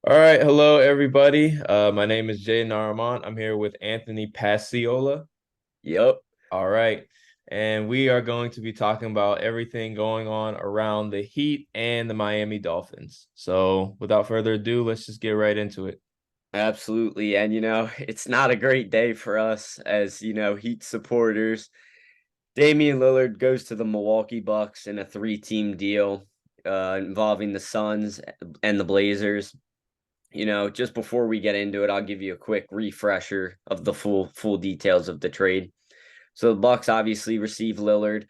All right, hello everybody. My name is Jay Naramont. I'm here with Anthony Pasiola. Yep, All right, and we are going to be talking about everything going on around the Heat and the Miami Dolphins. So, without further ado, let's just get right into it. absolutely. And it's not a great day for us as, Heat supporters. Damian Lillard goes to the Milwaukee Bucks in a three-team deal involving the Suns and the Blazers. Just before we get into it, I'll give you a quick refresher of the full details of the trade. So the Bucks obviously receive Lillard.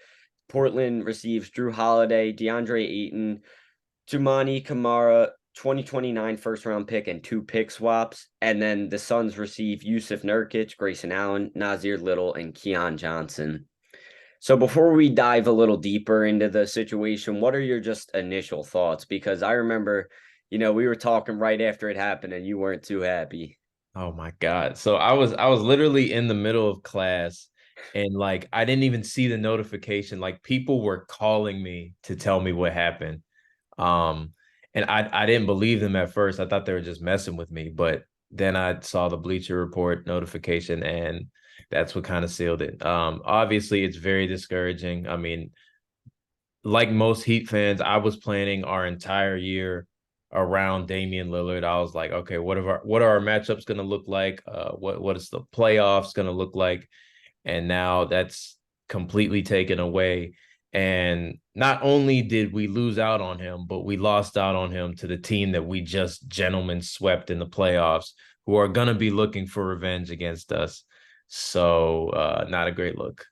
Portland receives Drew Holiday, DeAndre Ayton, Tumani Kamara, 2029 first round pick and two pick swaps. And then the Suns receive Yusuf Nurkic, Grayson Allen, Nazir Little, and Keon Johnson. So before we dive a little deeper into the situation, what are your just initial thoughts? Because I remember, we were talking right after it happened and you weren't too happy. Oh my God. So I was literally in the middle of class and like I didn't even see the notification. Like people were calling me to tell me what happened. Um, and I didn't believe them at first. I thought they were just messing with me, but then I saw the Bleacher Report notification, and that's what kind of sealed it. Obviously, it's very discouraging. I mean, like most Heat fans, I was planning our entire year around Damian Lillard. I was like, okay, what are our matchups going to look like? What is the playoffs going to look like? And now that's completely taken away. And not only did we lose out on him, but we lost out on him to the team that we just gentlemen swept in the playoffs, who are going to be looking for revenge against us. So, not a great look.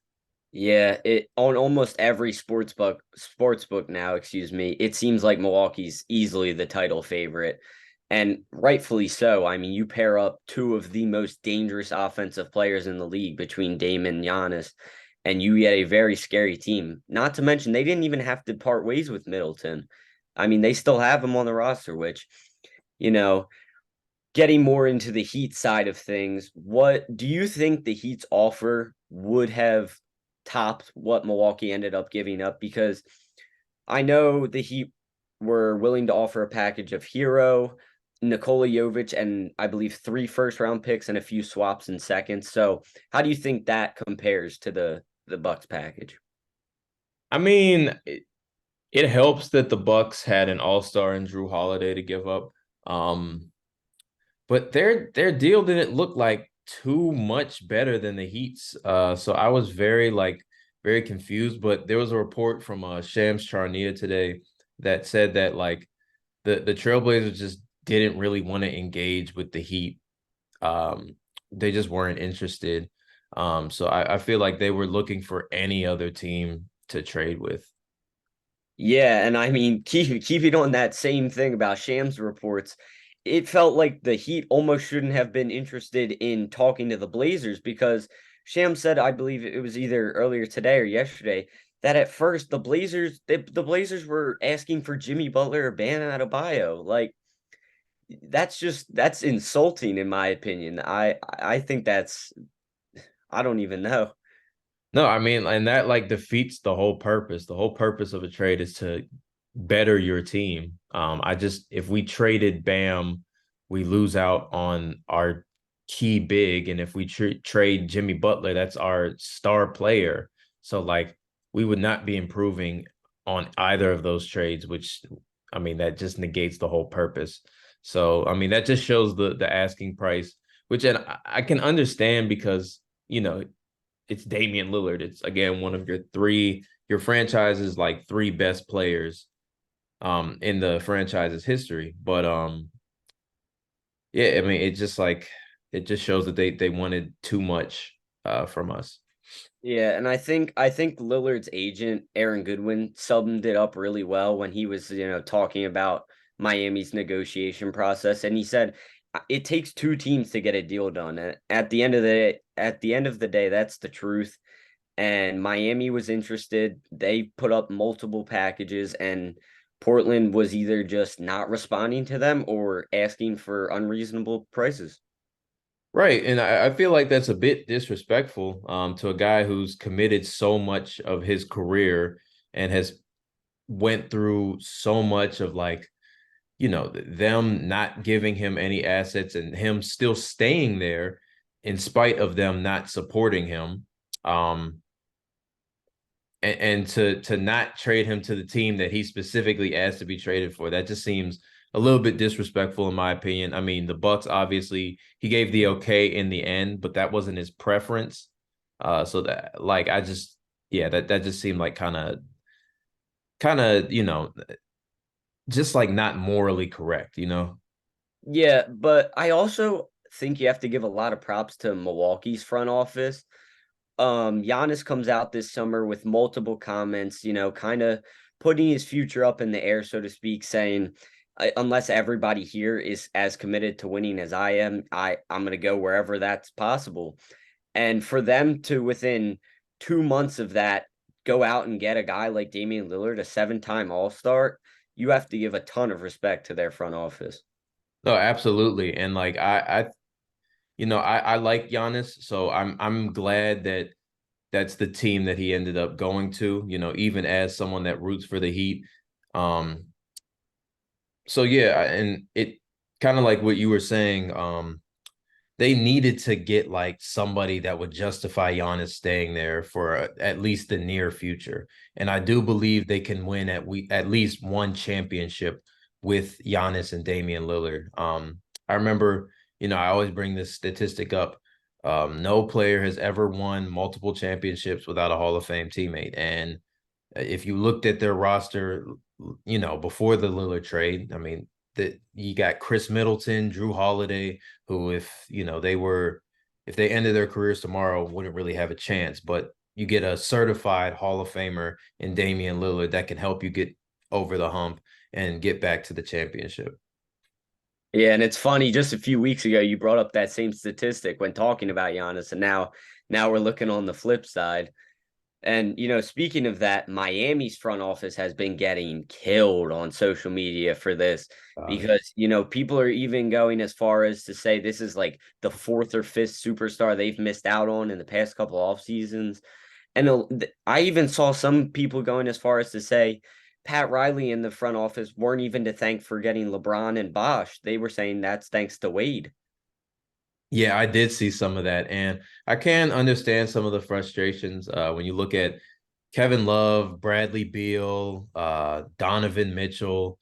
Yeah, it on almost every sports book now, excuse me, it seems like Milwaukee's easily the title favorite. And rightfully so. I mean, you pair up two of the most dangerous offensive players in the league between Dame and Giannis, and you get a very scary team. Not to mention they didn't even have to part ways with Middleton. I mean, they still have him on the roster, which, you know, getting more into the Heat side of things, what do you think the Heat's offer would have topped what Milwaukee ended up giving up? Because I know the Heat were willing to offer a package of Hero, Nikola Jovic, and I believe three first round picks and a few swaps in seconds. So how do you think that compares to the Bucks package? I mean, it helps that the Bucks had an all-star in Drew Holiday to give up. Um, but their deal didn't look like too much better than the Heat's. So I was very confused. But there was a report from Shams Charania today that said that like the Trailblazers just didn't really want to engage with the Heat. They just weren't interested. So I feel like they were looking for any other team to trade with. Yeah, and I mean, keeping on that same thing about Shams reports, it felt like the Heat almost shouldn't have been interested in talking to the Blazers because Shams said, I believe it was either earlier today or yesterday, that at first the Blazers were asking for Jimmy Butler or Bam Adebayo. Like that's insulting in my opinion. I think that's I don't even know. No, I mean, and that like defeats the whole purpose. The whole purpose of a trade is to better your team. I just if we traded Bam, we lose out on our key big, and if we trade Jimmy Butler, that's our star player. So like we would not be improving on either of those trades, which I mean that just negates the whole purpose. So I mean that just shows the asking price, which and I can understand because it's Damian Lillard. It's again one of your franchise's like three best players in the franchise's history. But yeah, I mean it just shows that they wanted too much from us. Yeah, and I think Lillard's agent, Aaron Goodwin, summed it up really well when he was, talking about Miami's negotiation process. And he said it takes two teams to get a deal done. And at the end of the day, that's the truth. And Miami was interested. They put up multiple packages, and Portland was either just not responding to them or asking for unreasonable prices. Right. And I feel like that's a bit disrespectful to a guy who's committed so much of his career and has went through so much of like them not giving him any assets and him still staying there in spite of them not supporting him. Um, and to not trade him to the team that he specifically asked to be traded for, that just seems a little bit disrespectful in my opinion. I mean, the Bucks obviously he gave the okay in the end, but that wasn't his preference. So that like I just yeah, that just seemed like kind of just like not morally correct. Yeah, but I also think you have to give a lot of props to Milwaukee's front office. Giannis comes out this summer with multiple comments, kind of putting his future up in the air, so to speak, saying, unless everybody here is as committed to winning as I am, I'm going to go wherever that's possible. And for them to, within 2 months of that, go out and get a guy like Damian Lillard, a 7-time All-Star, you have to give a ton of respect to their front office. No, absolutely. And like I like Giannis, so I'm glad that that's the team that he ended up going to, even as someone that roots for the Heat. Um, so yeah, and it kind of like what you were saying, they needed to get like somebody that would justify Giannis staying there for at least the near future. And I do believe they can win at least one championship with Giannis and Damian Lillard. I remember, I always bring this statistic up. No player has ever won multiple championships without a Hall of Fame teammate. And if you looked at their roster, before the Lillard trade, I mean, that you got Chris Middleton, Drew Holiday, who if they ended their careers tomorrow, wouldn't really have a chance. But you get a certified Hall of Famer in Damian Lillard that can help you get over the hump and get back to the championship. Yeah, and it's funny, just a few weeks ago, you brought up that same statistic when talking about Giannis, and now we're looking on the flip side. And, speaking of that, Miami's front office has been getting killed on social media for this because, people are even going as far as to say this is like the fourth or fifth superstar they've missed out on in the past couple off seasons. And I even saw some people going as far as to say Pat Riley in the front office weren't even to thank for getting LeBron and Bosh. They were saying that's thanks to Wade. Yeah, I did see some of that, and I can understand some of the frustrations when you look at Kevin Love, Bradley Beal, Donovan Mitchell,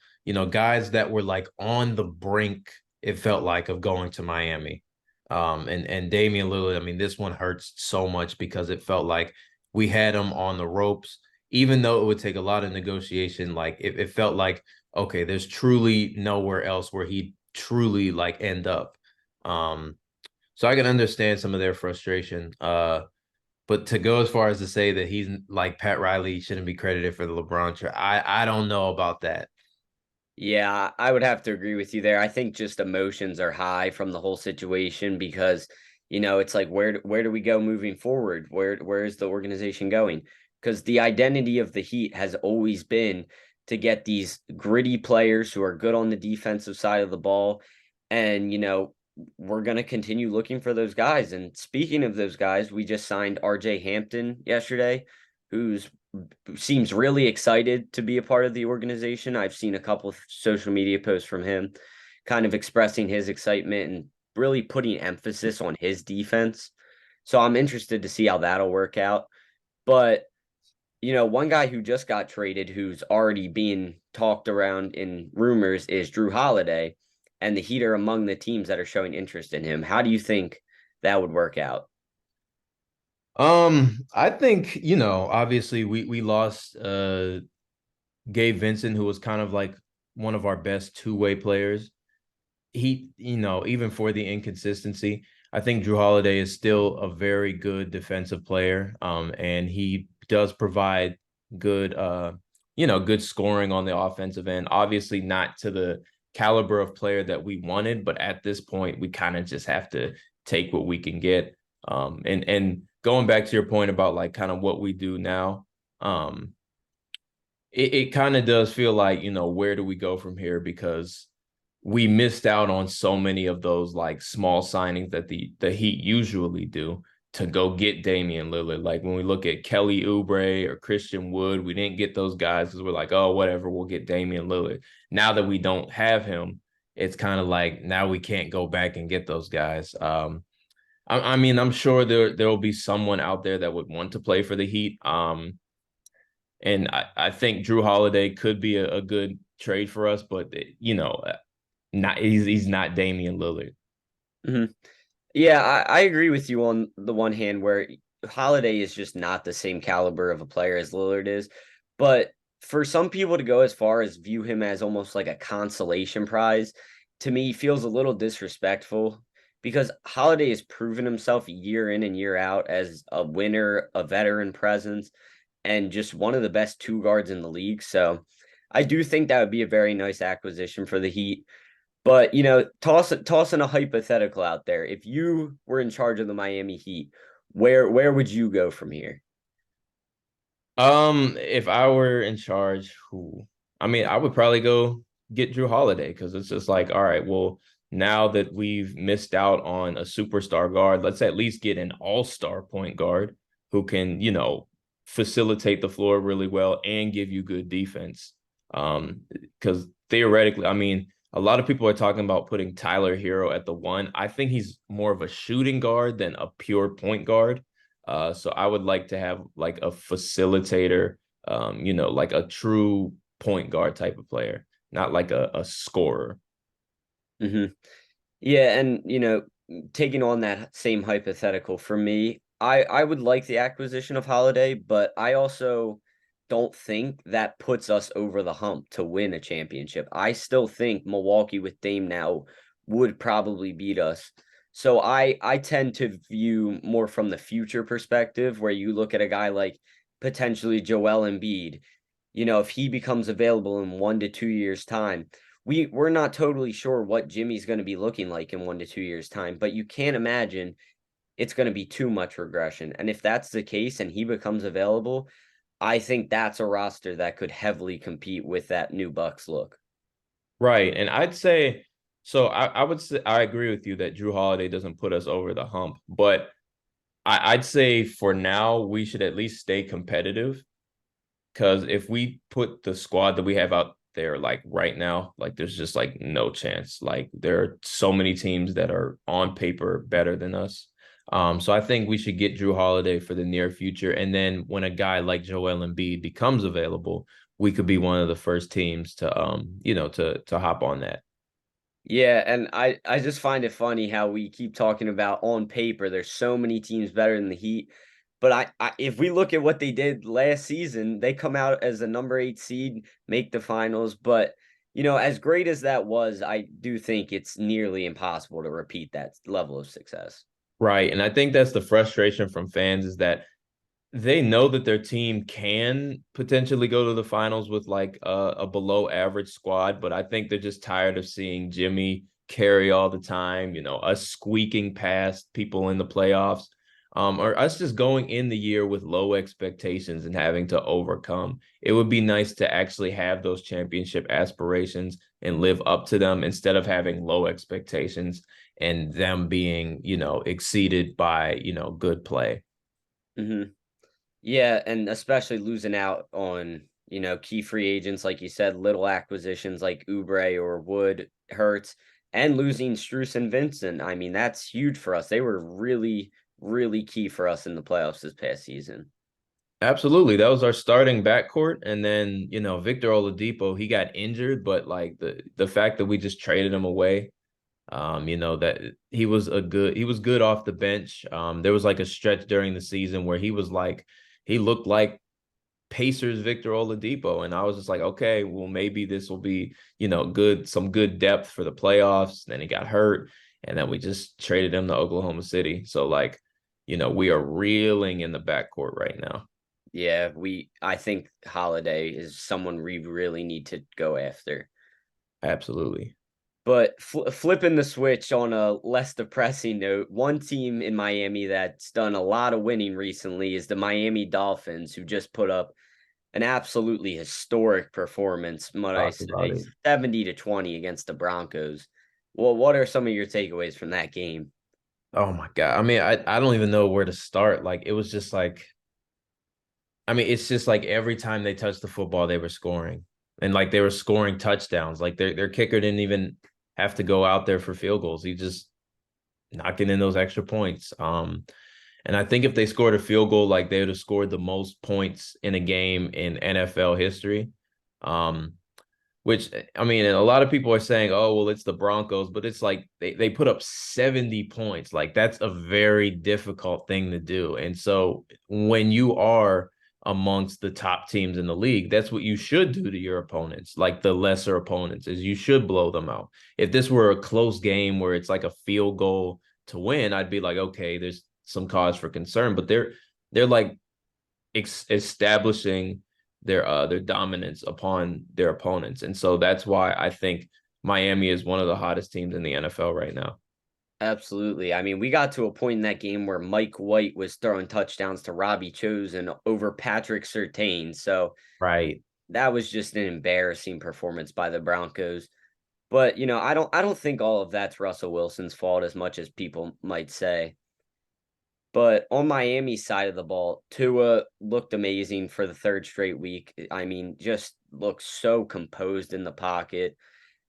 guys that were like on the brink, it felt like, of going to Miami. And Damian Lillard, I mean, this one hurts so much because it felt like we had him on the ropes, even though it would take a lot of negotiation. Like it felt like, okay, there's truly nowhere else where he truly like end up. Um, so I can understand some of their frustration. But to go as far as to say that he's like Pat Riley shouldn't be credited for the LeBron trade, I don't know about that. Yeah, I would have to agree with you there. I think just emotions are high from the whole situation because, it's like where do we go moving forward? Where is the organization going? Because the identity of the Heat has always been to get these gritty players who are good on the defensive side of the ball. And, we're going to continue looking for those guys. And speaking of those guys, we just signed RJ Hampton yesterday, who's seems really excited to be a part of the organization. I've seen a couple of social media posts from him kind of expressing his excitement and really putting emphasis on his defense. So I'm interested to see how that'll work out. But, one guy who just got traded who's already being talked around in rumors is Drew Holiday, and the Heat are among the teams that are showing interest in him. How do you think that would work out? I think, obviously we lost Gabe Vincent, who was kind of like one of our best two-way players. He, even for the inconsistency, I think Drew Holiday is still a very good defensive player. And he does provide good, good scoring on the offensive end. Obviously, not to the caliber of player that we wanted, but at this point, we kind of just have to take what we can get. And going back to your point about like kind of what we do now, it kind of does feel like, where do we go from here? Because we missed out on so many of those like small signings that the Heat usually do. to go get Damian Lillard. Like when we look at Kelly Oubre or Christian Wood, we didn't get those guys because we're like, oh, whatever, we'll get Damian Lillard. Now that we don't have him, it's kind of like now we can't go back and get those guys. I mean, I'm sure there will be someone out there that would want to play for the Heat. And I think Drew Holiday could be a good trade for us, but not he's not Damian Lillard. Mhm. Yeah, I agree with you on the one hand where Holiday is just not the same caliber of a player as Lillard is. But for some people to go as far as view him as almost like a consolation prize, to me feels a little disrespectful because Holiday has proven himself year in and year out as a winner, a veteran presence, and just one of the best two guards in the league. So I do think that would be a very nice acquisition for the Heat. But tossing a hypothetical out there. If you were in charge of the Miami Heat, where would you go from here? If I were in charge, who? I mean, I would probably go get Drew Holiday because it's just like, all right, well, now that we've missed out on a superstar guard, let's at least get an all-star point guard who can, facilitate the floor really well and give you good defense. Because theoretically, I mean, a lot of people are talking about putting Tyler Hero at the one. I think he's more of a shooting guard than a pure point guard. So I would like to have like a facilitator, like a true point guard type of player, not like a scorer. Hmm. Yeah, and taking on that same hypothetical for me, I would like the acquisition of Holiday, but I also don't think that puts us over the hump to win a championship. I still think Milwaukee with Dame now would probably beat us. So I tend to view more from the future perspective where you look at a guy like potentially Joel Embiid, if he becomes available in 1 to 2 years' time, we're not totally sure what Jimmy's going to be looking like in 1 to 2 years' time, but you can't imagine it's going to be too much regression. And if that's the case and he becomes available, I think that's a roster that could heavily compete with that new Bucks look. Right. And I'd say, so I would say, I agree with you that Drew Holiday doesn't put us over the hump, but I'd say for now, we should at least stay competitive. Because if we put the squad that we have out there, like right now, like there's just like no chance. Like there are so many teams that are on paper better than us. So I think we should get Drew Holiday for the near future. And then when a guy like Joel Embiid becomes available, we could be one of the first teams to to hop on that. Yeah, and I just find it funny how we keep talking about on paper there's so many teams better than the Heat, but I if we look at what they did last season, they come out as a number 8 seed, make the finals, but as great as that was, I do think it's nearly impossible to repeat that level of success. Right. And I think that's the frustration from fans is that they know that their team can potentially go to the finals with like a below average squad, but I think they're just tired of seeing Jimmy carry all the time, us squeaking past people in the playoffs, or us just going in the year with low expectations and having to overcome. It would be nice to actually have those championship aspirations and live up to them instead of having low expectations and them being, exceeded by, good play. Hmm. Yeah, and especially losing out on, key free agents, like you said, little acquisitions like Oubre or Wood hurts, and losing Struess and Vincent. I mean, that's huge for us. They were really, really key for us in the playoffs this past season. Absolutely. That was our starting backcourt. And then, Victor Oladipo, he got injured, but like the fact that we just traded him away, that he was good off the bench. There was like a stretch during the season where he looked like Pacers Victor Oladipo. And I was just like, okay, well, maybe this will be, some good depth for the playoffs. Then he got hurt. And then we just traded him to Oklahoma City. So like, we are reeling in the backcourt right now. Yeah, I think Holiday is someone we really need to go after. Absolutely. But flipping the switch on a less depressing note, one team in Miami that's done a lot of winning recently is the Miami Dolphins, who just put up an absolutely historic performance, might I Talk about say, it. 70-20 against the Broncos. Well, what are some of your takeaways from that game? Oh my God. I mean, I don't even know where to start. Like it was just like, I mean, it's just like every time they touched the football, they were scoring. And like they were scoring touchdowns. Like their kicker didn't even have to go out there for field goals. He just knocking in those extra points. And I think if they scored a field goal, like they would have scored the most points in a game in NFL history. Um, which I mean, a lot of people are saying, oh, well, it's the Broncos, but it's like they put up 70 points. Like that's a very difficult thing to do. And so when you are amongst the top teams in the league, that's what you should do to your opponents, like the lesser opponents, is you should blow them out. If this were a close game where it's like a field goal to win, I'd be like, okay, there's some cause for concern, but they're like establishing their dominance upon their opponents. And so that's why I think Miami is one of the hottest teams in the NFL right now. Absolutely. I mean, we got to a point in that game where Mike White was throwing touchdowns to Robbie Chosen over Patrick Surtain. So Right. that was just an embarrassing performance by the Broncos. But, I don't think all of that's Russell Wilson's fault as much as people might say. But on Miami's side of the ball, Tua looked amazing for the third straight week. I mean, just looks so composed in the pocket.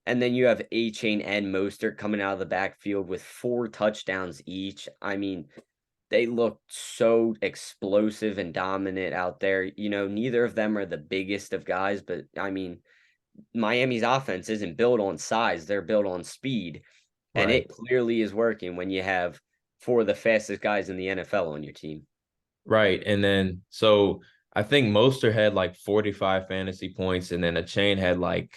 And then you have A-Chain and Mostert coming out of the backfield with 4 touchdowns each. I mean, they looked so explosive and dominant out there. Neither of them are the biggest of guys, but I mean, Miami's offense isn't built on size, they're built on speed. And Right. it clearly is working when you have 4 of the fastest guys in the NFL on your team. Right. And then so I think Moster had like 45 fantasy points and then a chain had like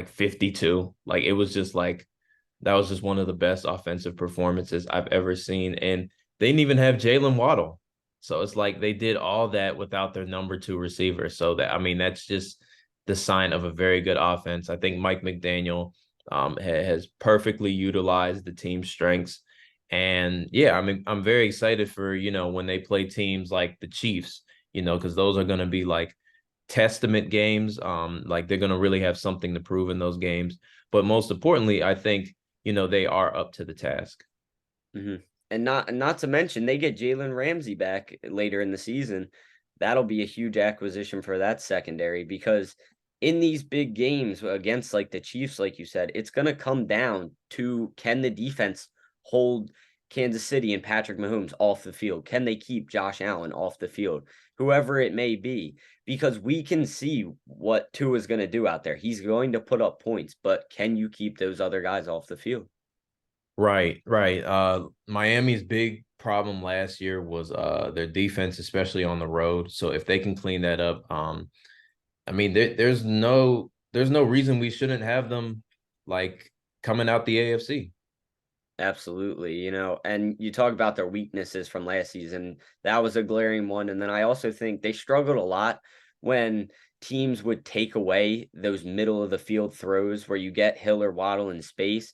52. Like it was just like that was just one of the best offensive performances I've ever seen. And they didn't even have Jalen Waddle. So it's like they did all that without their number two receiver. So that I mean, that's just the sign of a very good offense. I think Mike McDaniel has perfectly utilized the team's strengths. And yeah, I mean, I'm very excited for, when they play teams like the Chiefs, because those are going to be like testament games. Like they're going to really have something to prove in those games. But most importantly, I think, they are up to the task. Mhm. And not to mention they get Jalen Ramsey back later in the season. That'll be a huge acquisition for that secondary because in these big games against like the Chiefs, like you said, it's gonna come down to can the defense hold Kansas City and Patrick Mahomes off the field? Can they keep Josh Allen off the field? Whoever it may be, because we can see what Tua is gonna do out there. He's going to put up points, but can you keep those other guys off the field? Right, right. Miami's big problem last year was their defense, especially on the road. So if they can clean that up, I mean, there's no reason we shouldn't have them like coming out the AFC. Absolutely, and you talk about their weaknesses from last season. That was a glaring one. And then I also think they struggled a lot when teams would take away those middle of the field throws where you get Hill or Waddle in space.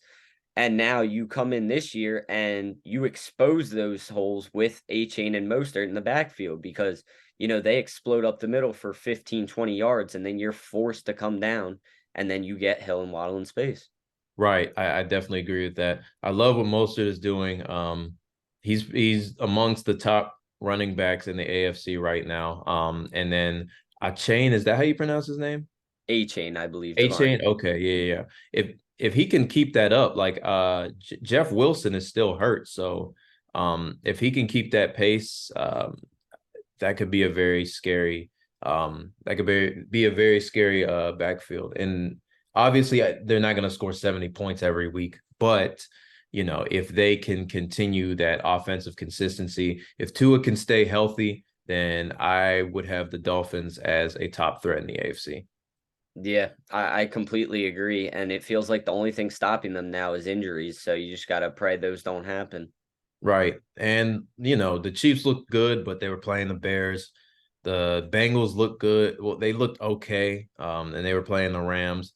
And now you come in this year and you expose those holes with A-Chain and Mostert in the backfield because, they explode up the middle for 15, 20 yards, and then you're forced to come down, and then you get Hill and Waddle in space. Right. I definitely agree with that. I love what Mostert is doing. He's amongst the top running backs in the AFC right now. And then Chain, is that how you pronounce his name? A-Chain, I believe, A Devon. Chain. Okay, yeah. If he can keep that up, like Jeff Wilson is still hurt, so if he can keep that pace, that could be a very scary that could be a very scary backfield. And obviously they're not going to score 70 points every week, but if they can continue that offensive consistency, if Tua can stay healthy, then I would have the Dolphins as a top threat in the AFC. Yeah, I completely agree. And it feels like the only thing stopping them now is injuries. So you just got to pray those don't happen. Right. And, the Chiefs looked good, but they were playing the Bears. The Bengals looked good. Well, they looked okay. And they were playing the Rams.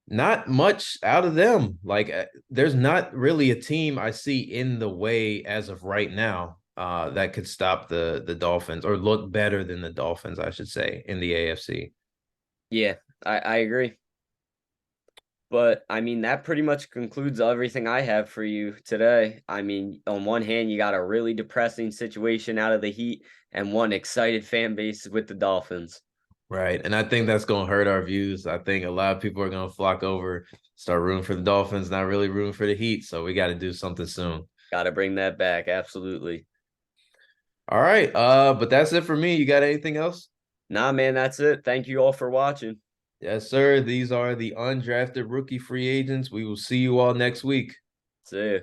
Not much out of them. Like, there's not really a team I see in the way as of right now that could stop the Dolphins or look better than the Dolphins, I should say, in the AFC. Yeah, I agree. But I mean, that pretty much concludes everything I have for you today. I mean, on one hand, you got a really depressing situation out of the Heat and one excited fan base with the Dolphins. Right. And I think that's going to hurt our views. I think a lot of people are going to flock over, start rooting for the Dolphins, not really rooting for the Heat. So we got to do something soon. Got to bring that back. Absolutely. All right. But that's it for me. You got anything else? Nah, man, that's it. Thank you all for watching. Yes, sir. These are the undrafted rookie free agents. We will see you all next week. See ya.